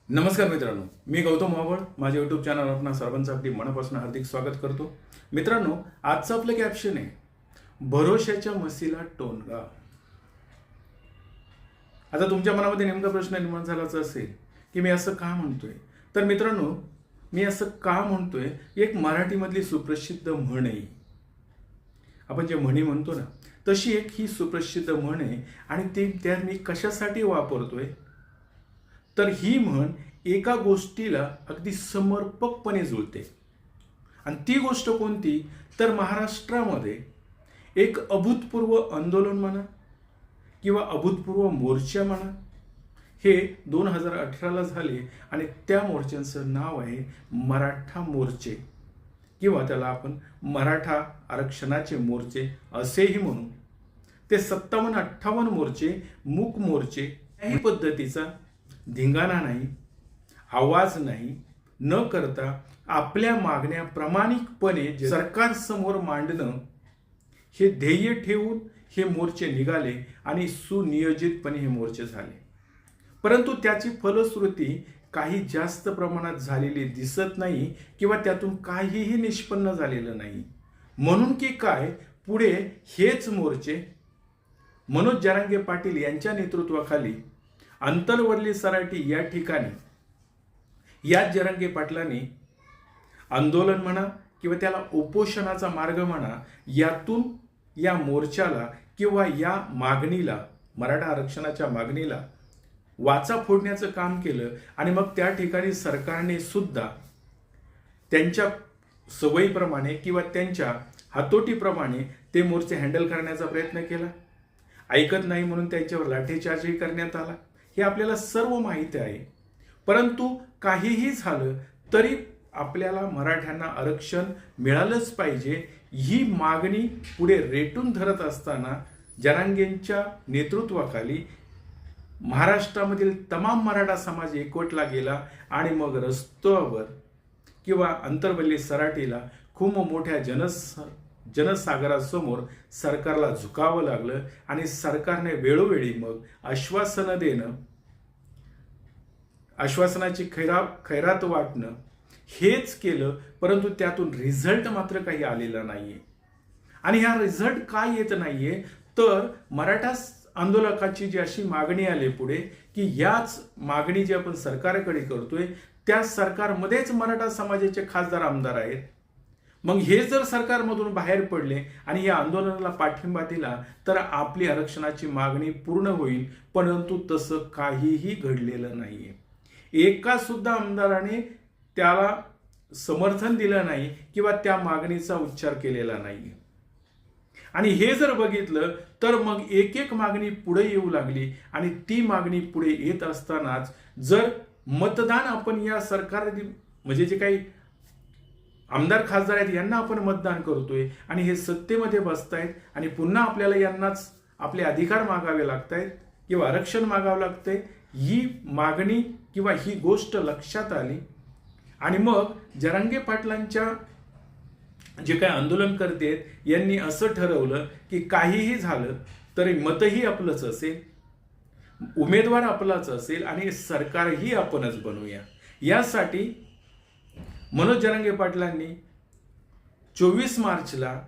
नमस्कार मित्रांनो, मी गौतम मावळ. माझ्या यूट्यूब चॅनल आपणा सर्वांचं अगदी मनापासून हार्दिक स्वागत करतो. मित्रांनो, आजचं आपलं कॅप्शन आहे, भरोशाच्या म्हशीला टोनगा. आता तुमच्या मनामध्ये नेमका प्रश्न निर्माण झालाच असेल की मी असं का म्हणतोय. तर मित्रांनो, मी असं का म्हणतोय, एक मराठीमधली सुप्रसिद्ध म्हण आहे. आपण जे म्हणी म्हणतो ना, तशी एक ही सुप्रसिद्ध म्हण आहे. आणि ती त्या मी कशासाठी वापरतोय, तर ही म्हण एका गोष्टीला अगदी समर्पकपणे जुळते. आणि ती गोष्ट कोणती, तर महाराष्ट्रामध्ये एक अभूतपूर्व आंदोलन म्हणा किंवा अभूतपूर्व मोर्चा म्हणा, हे 2018ला झाले. आणि त्या मोर्चांचं नाव आहे मराठा मोर्चे, किंवा त्याला आपण मराठा आरक्षणाचे मोर्चे असेही म्हणू. ते 57-58 मोर्चे, मूक मोर्चे, काही पद्धतीचा धिंगाणा नाही, आवाज नाही न करता आपल्या मागण्या प्रामाणिकपणे सरकारसमोर मांडणं हे ध्येय ठेवून हे मोर्चे निघाले आणि सुनियोजितपणे हे मोर्चे झाले. परंतु त्याची फलश्रुती काही जास्त प्रमाणात झालेली दिसत नाही किंवा त्यातून काहीही निष्पन्न झालेलं नाही. म्हणून की काय, पुढे हेच मोर्चे मनोज जरांगे पाटील यांच्या नेतृत्वाखाली अंतरवली सराटी या ठिकाणी याच जरांगे पाटलांनी आंदोलन म्हणा किंवा त्याला उपोषणाचा मार्ग म्हणा, यातून या मोर्चाला किंवा या मागणीला, मराठा आरक्षणाच्या मागणीला वाचा फोडण्याचं काम केलं. आणि मग त्या ठिकाणी सरकारने सुद्धा त्यांच्या सवयीप्रमाणे किंवा त्यांच्या हातोटीप्रमाणे ते मोर्चे हँडल करण्याचा प्रयत्न केला. ऐकत नाही म्हणून त्यांच्यावर लाठीचार्जही करण्यात आला. हे आपल्याला सर्व माहिती आहे. परंतु काहीही झालं तरी आपल्याला मराठ्यांना आरक्षण मिळालंच पाहिजे, ही मागणी पुढे रेटून धरत असताना जरांगेंच्या नेतृत्वाखाली महाराष्ट्रामधील तमाम मराठा समाज एकवटला गेला. आणि मग रस्त्यावर किंवा अंतरवली सराटीला खूप मोठ्या जनसागरासमोर सरकारला झुकावं लागलं. आणि सरकारने वेळोवेळी मग आश्वासनं देणं, आश्वासनाची खैरात वाटणं हेच केलं. परंतु त्यातून रिझल्ट मात्र काही आलेला नाहीये. आणि हा रिझल्ट काय येत नाहीये, तर मराठा आंदोलकाची जी अशी मागणी आली पुढे, की याच मागणी जी आपण सरकारकडे करतोय त्या सरकारमध्येच मराठा समाजाचे खासदार आमदार आहेत. मग हे जर सरकारमधून बाहेर पडले आणि या आंदोलनाला पाठिंबा दिला तर आपली आरक्षणाची मागणी पूर्ण होईल. परंतु तसं काहीही घडलेलं नाहीये. एका सुद्धा आमदाराने त्याला समर्थन दिलं नाही किंवा त्या मागणीचा उच्चार केलेला नाही. आणि हे जर बघितलं तर मग एक एक मागणी पुढे येऊ लागली. आणि ती मागणी पुढे येत असतानाच जर मतदान आपण या सरकार म्हणजे जे काही आमदार खासदार आहेत यांना आपण मतदान करतोय आणि हे सत्तेमध्ये बसतायत आणि पुन्हा आपल्याला यांनाच आपले अधिकार मागावे लागतायत किंवा आरक्षण मागावं लागतंय, ही मागणी किंवा ही गोष्ट लक्षात आली. आणि मग जरांगे पाटलांच्या जे काही आंदोलन करतेत यांनी असं ठरवलं की काहीही झालं तरी मतही आपलंच असेल, उमेदवार आपलाच असेल आणि सरकारही आपणच बनवूया. यासाठी मनोज जरांगे पाटलांनी 24 मार्चला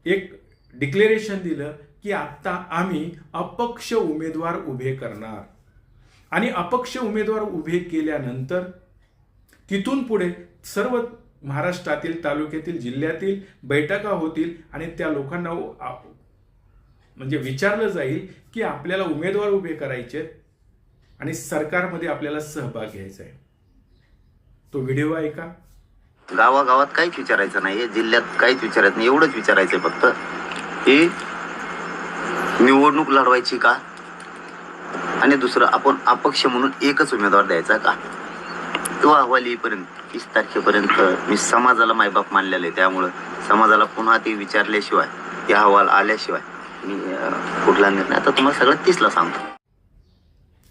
एक डिक्लेरेशन दिलं की आता आम्ही अपक्ष उमेदवार उभे करणार. आणि अपक्ष उमेदवार उभे केल्यानंतर तिथून पुढे सर्व महाराष्ट्रातील, तालुक्यातील, जिल्ह्यातील बैठका होतील आणि त्या लोकांना म्हणजे विचारलं जाईल की आपल्याला उमेदवार उभे करायचे आणि सरकारमध्ये आपल्याला सहभाग घ्यायचा आहे. तो व्हिडिओ ऐका. गावागावात काहीच विचारायचं नाही, जिल्ह्यात काहीच विचारायचं नाही. एवढंच विचारायचंय फक्त की निवडणूक लढवायची का, आणि दुसरं आपण अपक्ष म्हणून एकच उमेदवार द्यायचा का. तो अहवाल येईपर्यंत 30 तारखेपर्यंत मी समाजाला मायबाप मानलेलं आहे. त्यामुळं समाजाला पुन्हा ते विचारल्याशिवाय, ते अहवाल आल्याशिवाय मी कुठला निर्णय, आता तुम्हाला सगळं 30ला सांगतो.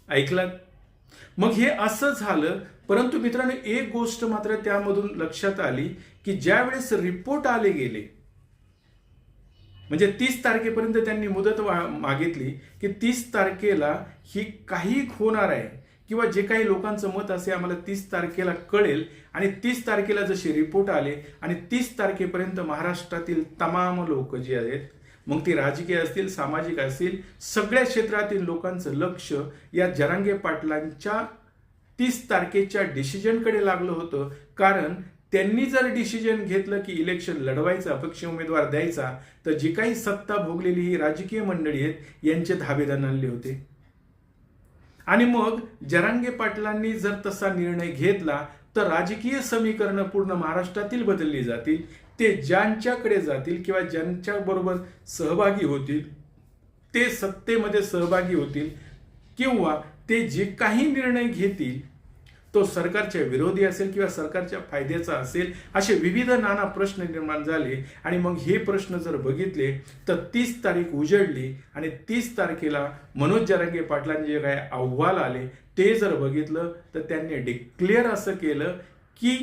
ऐकलं. मग हे असं झालं. परंतु मित्रांनो, एक गोष्ट मात्र त्यामधून लक्षात आली की ज्या वेळेस रिपोर्ट आले गेले, म्हणजे 30 तारखेपर्यंत त्यांनी मुदत मागितली की 30 तारखेला ही काही होणार आहे किंवा जे काही लोकांचं मत असे आम्हाला 30 तारखेला कळेल आणि 30 तारखेला जसे रिपोर्ट आले आणि 30 तारखेपर्यंत महाराष्ट्रातील तमाम लोक जे आहेत, मग ती राजकीय असतील, सामाजिक असतील, सगळ्या क्षेत्रातील लोकांचं लक्ष या जरांगे पाटलांच्या 30 तारखेच्या डिसिजनकडे लागलं होतं. कारण त्यांनी जर डिसिजन घेतलं की इलेक्शन लढवायचं, अपक्ष उमेदवार द्यायचा, तर जी काही सत्ता भोगलेली ही राजकीय मंडळी आहेत यांचे धाबे दणाणले होते. आणि मग जरांगे पाटलांनी जर तसा निर्णय घेतला तर राजकीय समीकरणं पूर्ण महाराष्ट्रातील बदलली जातील. ते ज्यांच्याकडे जातील किंवा ज्यांच्या बरोबर सहभागी होतील ते सत्तेमध्ये सहभागी होतील किंवा ते जे काही निर्णय घेतील तो सरकारच्या विरोधी असेल किंवा सरकारच्या फायद्याचा असेल, असे विविध नाना प्रश्न निर्माण झाले. आणि मग हे प्रश्न जर बघितले तर 30 तारीख उजडली आणि 30 तारखेला मनोज जरांगे पाटलांचे जे काही अहवाल आले ते जर बघितलं तर त्यांनी डिक्लेअर असं केलं की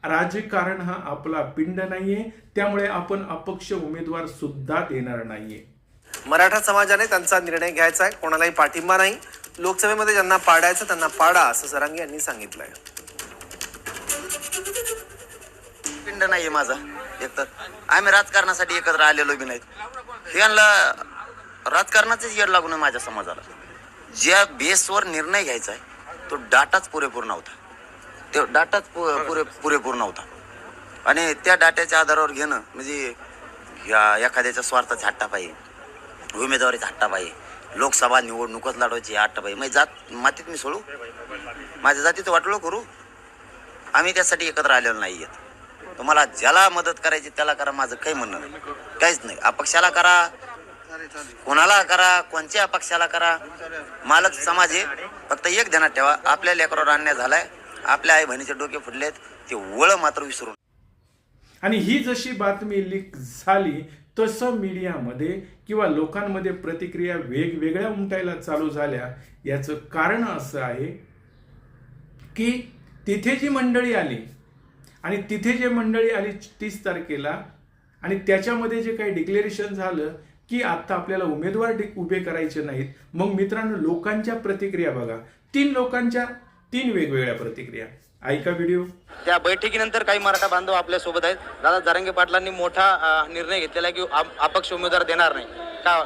राजकारण हा आपला पिंड नाहीये, त्यामुळे आपण अपक्ष उमेदवार सुद्धा देणार नाहीये. मराठा समाजाने त्यांचा निर्णय घ्यायचा आहे, कोणालाही पाठिंबा नाही. लोकसभेमध्ये ज्यांना पाडायचं त्यांना पाडा, असं जरांगे यांनी सांगितलंय. पिंड नाहीये माझा एकतर. आम्ही राजकारणासाठी एकत्र आलेलो बी नाहीत. यांना राजकारणाचेच येड लागून माझ्या समाजाला. ज्या बेसवर निर्णय घ्यायचा आहे तो डाटाच पुरेपूर नव्हता. तो डाटाच पुरेपूर नव्हता. आणि त्या डाट्याच्या आधारावर घेणं म्हणजे एखाद्याच्या स्वार्थाचा हट्टापायी, उमेदवारीचा हट्टापायी, लोकसभा निवडणूकच लढवायची हट्टापायी. मग जात मातीत मी सोडू, माझ्या जातीचं वाटलं करू. आम्ही त्यासाठी एकत्र आलेलो नाही आहेत. तुम्हाला ज्याला मदत करायची त्याला करा, माझं काही म्हणणं नाही, काहीच नाही. अपक्षाला करा, कोणाला करा, कोणत्या अपक्षाला करा, मालक समाज आहे. फक्त एक ध्यानात ठेवा, आपल्या लेकरावर अन्याय झालाय, आपल्या आई बहिणीचे डोके फुटलेत, ते वळ मात्र विसरून. आणि ही जशी बातमी लीक झाली तसं मीडियामध्ये किंवा लोकांमध्ये प्रतिक्रिया वेगवेगळ्या उमटायला चालू झाल्या. याचं कारण असं आहे की तिथे जी मंडळी आली आणि तिथे जे मंडळी आली 30 तारखेला आणि त्याच्यामध्ये जे काही डिक्लेरेशन झालं की आता आपल्याला उमेदवार उभे करायचे नाहीत. मग मित्रांनो, लोकांच्या प्रतिक्रिया बघा, 3 वेगवेगळ्या प्रतिक्रिया. ऐका व्हिडिओ. त्या बैठकीनंतर काही मराठा बांधव आपल्या सोबत आहेत. दादा, जरांगे पाटलांनी मोठा निर्णय घेतलेला आहे की अपक्ष उमेदवार देणार नाही,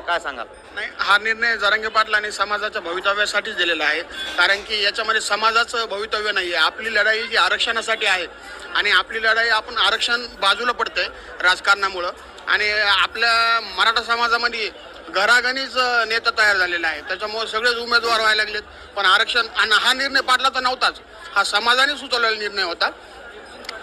काय सांगाल? नाही, हा निर्णय जरांगे पाटलांनी समाजाच्या भवितव्यासाठीच दिलेला आहे. कारण की याच्यामध्ये समाजाचं भवितव्य नाही आहे. आपली लढाई जी आरक्षणासाठी आहे आणि आपली लढाई आपण आरक्षण बाजूला पडतंय राजकारणामुळं. आणि आपल्या मराठा समाजामध्ये घराघणीच नेता तयार झालेला आहे. त्याच्यामुळे सगळेच उमेदवार व्हायला लागलेत. पण आरक्षण, आणि हा निर्णय पाटलाचा नव्हताच, हा समाजाने सुचवलेला निर्णय होता.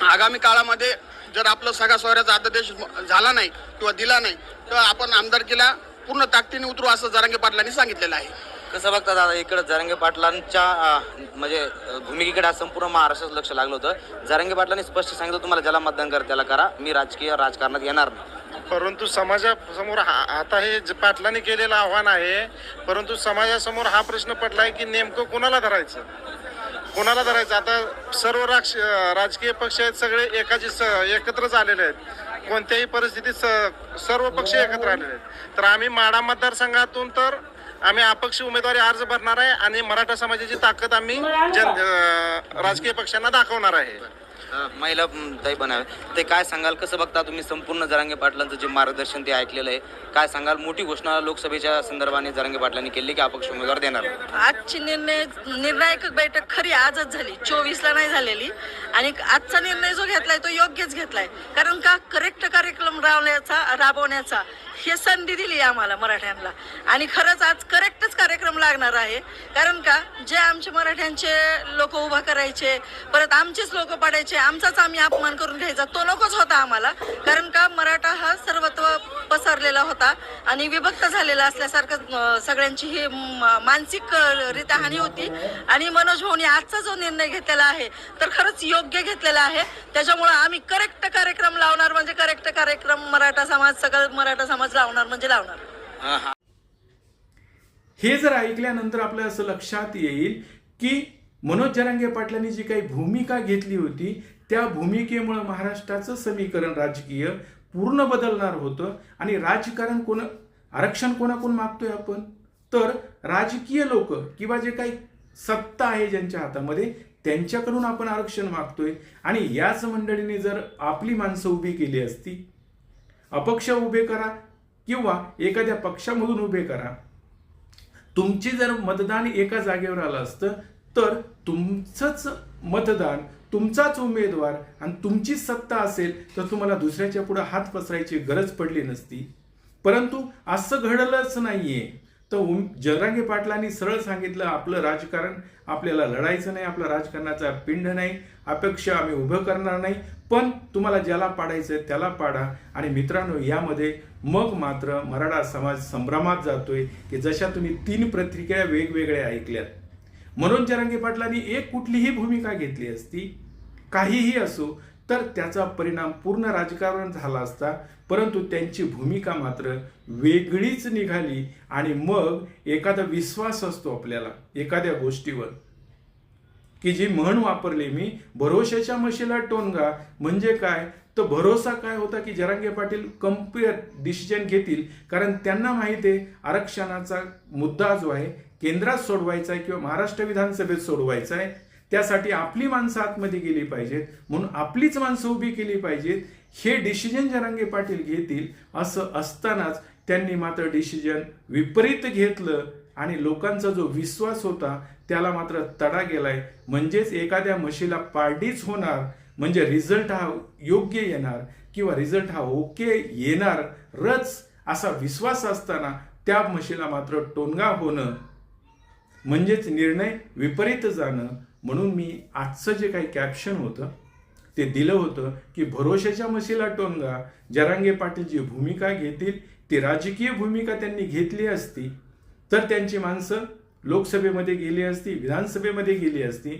आगामी काळामध्ये जर आपलं सगळा सोयऱ्याचा अध्यादेश झाला नाही किंवा दिला नाही तर आपण आमदारकीला पूर्ण ताकदीने उतरू, असं जरांगे पाटलांनी सांगितलेलं आहे. कसं बघता दादा, इकडे जरांगे पाटलांच्या म्हणजे भूमिकेकडे आज संपूर्ण महाराष्ट्राचं लक्ष लागलं होतं. जरांगे पाटलांनी स्पष्ट सांगितलं, तुम्हाला ज्याला मतदान करा त्याला करा, मी राजकारणात येणार नाही. परंतु समाजासमोर आता हे पाटलांनी केलेलं आव्हान आहे. परंतु समाजासमोर हा प्रश्न पडलाय की नेमकं कोणाला धरायचं. आता सर्व राजकीय पक्ष आहेत, सगळे एकत्रच आलेले आहेत. कोणत्याही परिस्थितीत सर्व पक्ष एकत्र आलेले आहेत. तर आम्ही माढा मतदारसंघातून तर आम्ही अपक्ष उमेदवारी अर्ज भरणार आहे आणि मराठा समाजाची ताकद आम्ही राजकीय पक्षांना दाखवणार आहे. महिला ताई बनावे, ते काय सांगाल? कसं बघता तुम्ही संपूर्ण जरांगे पाटलांचं जे मार्गदर्शन ते ऐकलेलं आहे, काय सांगाल? मोठी घोषणा लोकसभेच्या संदर्भाने जरांगे पाटलांनी केली की अपक्ष उमेदवार देणार? आजची निर्णायक बैठक खरी आजच झाली, 24ला नाही झालेली. आणि आजचा निर्णय जो घेतलाय तो योग्यच घेतलाय. कारण का करेक्ट कार्यक्रम राबवण्याचा हे संधी दिली आम्हाला मराठ्यांना. आणि खरंच आज करेक्टच कार्यक्रम लागणार आहे. कारण का जे आमचे मराठ्यांचे लोक उभा करायचे, परत आमचेच लोक पाडायचे, आमचाच आम्ही अपमान करून घ्यायचा, तो नकोच होता आम्हाला. कारण का मराठा हा सर्वत्व पसरलेला होता आणि विभक्त झालेला असल्यासारखं सगळ्यांची ही मानसिक रित्या हानी होती. आणि मनोज भाऊनी आजचा जो निर्णय घेतलेला आहे तर खरंच योग्य घेतलेला आहे. त्याच्यामुळे आम्ही करेक्ट कार्यक्रम लावणार, म्हणजे करेक्ट कार्यक्रम सगळं मराठा समाज लावणार म्हणजे लावणार. हे जर ऐकल्यानंतर आपल्या असं लक्षात येईल की मनोज जरांगे पाटलांनी जी काही भूमिका घेतली होती त्या भूमिकेमुळे महाराष्ट्राचं समीकरण राजकीय पूर्ण बदलणार होतं. आणि राजकारण आरक्षण कोणाकोण मागतोय आपण, तर राजकीय लोक किंवा जे काही सत्ता आहे ज्यांच्या हातामध्ये, त्यांच्याकडून आपण आरक्षण मागतोय. आणि याच मंडळीने जर आपली माणसं उभी केली असती, अपक्ष उभे करा किंवा एखाद्या पक्षामधून उभे करा, तुमची जर मतदान एका जागेवर आलं असतं तर तुमचंच मतदान, तुमचाच उमेदवार आणि तुमचीच सत्ता असेल तर तुम्हाला दुसऱ्याच्या पुढे हात पसरायची गरज पडली नसती. परंतु असं घडलंच नाहीये. तर जरांगे पाटलांनी सरळ सांगितलं, आपलं राजकारण आपल्याला लढायचं नाही, आपला राजकारणाचा पिंड नाही, अपेक्षा आम्ही उभं करणार नाही, पण तुम्हाला ज्याला पाडायचं त्याला पाडा. आणि मित्रांनो, यामध्ये मग मात्र मराठा समाज संभ्रमात जातोय की जशा तुम्ही 3 प्रतिक्रिया वेगवेगळ्या ऐकल्यात. मनोज जरांगे पाटलांनी एक कुठलीही भूमिका घेतली असती, काहीही असो, तर त्याचा परिणाम पूर्ण राजकारण झाला असता. परंतु त्यांची भूमिका मात्र वेगळीच निघाली. आणि मग एखादा विश्वास असतो आपल्याला एखाद्या गोष्टीवर, की जी म्हण वापरली मी, भरोशाच्या म्हशीला टोनगा. म्हणजे काय, तर भरोसा काय होता की जरांगे पाटील कम्प्लीट डिसिजन घेतील, कारण त्यांना माहिती आहे आरक्षणाचा मुद्दा जो आहे केंद्रात सोडवायचा आहे किंवा महाराष्ट्र विधानसभेत सोडवायचा आहे. त्यासाठी आपली माणसं आतमध्ये गेली पाहिजेत, म्हणून आपलीच माणसं उभी केली पाहिजेत. हे डिसिजन जरांगे पाटील घेतील. असं असतानाच त्यांनी मात्र डिसिजन विपरीत घेतलं आणि लोकांचा जो विश्वास होता त्याला मात्र तडा गेलाय. म्हणजेच एखाद्या म्हशीला पारडीच होणार, म्हणजे रिझल्ट हा योग्य येणार किंवा रिझल्ट हा ओके येणारच असा विश्वास असताना त्या म्हशीला मात्र टोनगा होणं, म्हणजेच निर्णय विपरीत जाणं. म्हणून मी आजचं जे काही कॅप्शन होतं ते दिलं होतं की भरोशाच्या म्हशीला टोनगा. जरांगे पाटील जी भूमिका घेतील ती राजकीय भूमिका त्यांनी घेतली असती तर त्यांची माणसं लोकसभेमध्ये गेली असती, विधानसभेमध्ये गेली असती.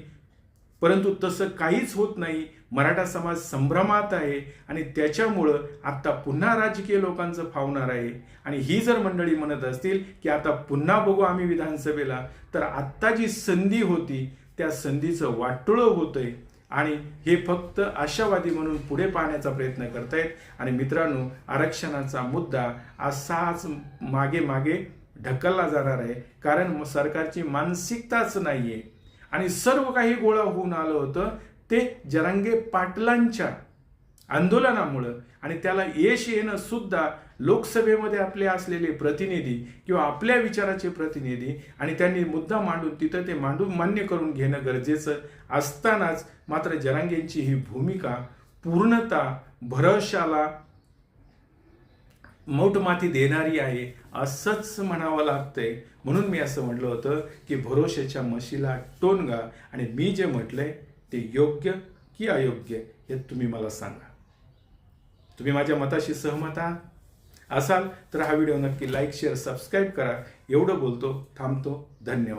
परंतु तसं काहीच होत नाही. मराठा समाज संभ्रमात आहे आणि त्याच्यामुळं आता पुन्हा राजकीय लोकांचं फावणार आहे. आणि ही जर मंडळी म्हणत असतील की आता पुन्हा बघू आम्ही विधानसभेला, तर आत्ता जी संधी होती त्या संधीचं वाटोळं होतंय आणि हे फक्त आशावादी म्हणून पुढे पाहण्याचा प्रयत्न करतायत. आणि मित्रांनो, आरक्षणाचा मुद्दा असाच मागे मागे ढकलला जाणार आहे, कारण सरकारची मानसिकताच नाहीये. आणि सर्व काही गोळा होऊन आलं होतं ते जरांगे पाटलांच्या आंदोलनामुळं. आणि त्याला यश येणं सुद्धा लोकसभेमध्ये आपले असलेले प्रतिनिधी किंवा आपल्या विचाराचे प्रतिनिधी, आणि त्यांनी मुद्दा मांडून तिथं ते मान्य करून घेणं गरजेचं असतानाच मात्र जरांगेंची ही भूमिका पूर्णतः भरोशाला मोठमाती देणारी आहे असंच म्हणावं लागतंय. म्हणून मी असं म्हटलं होतं की भरोशाच्या म्हशीला टोनगा. आणि मी जे म्हटलंय ते योग्य की अयोग्य हे तुम्ही मला सांगा. तुम्ही माझ्या मताशी सहमत असाल तर हा व्हिडिओ नक्की लाईक, शेअर, सबस्क्राईब करा. एवढं बोलतो, थांबतो. धन्यवाद.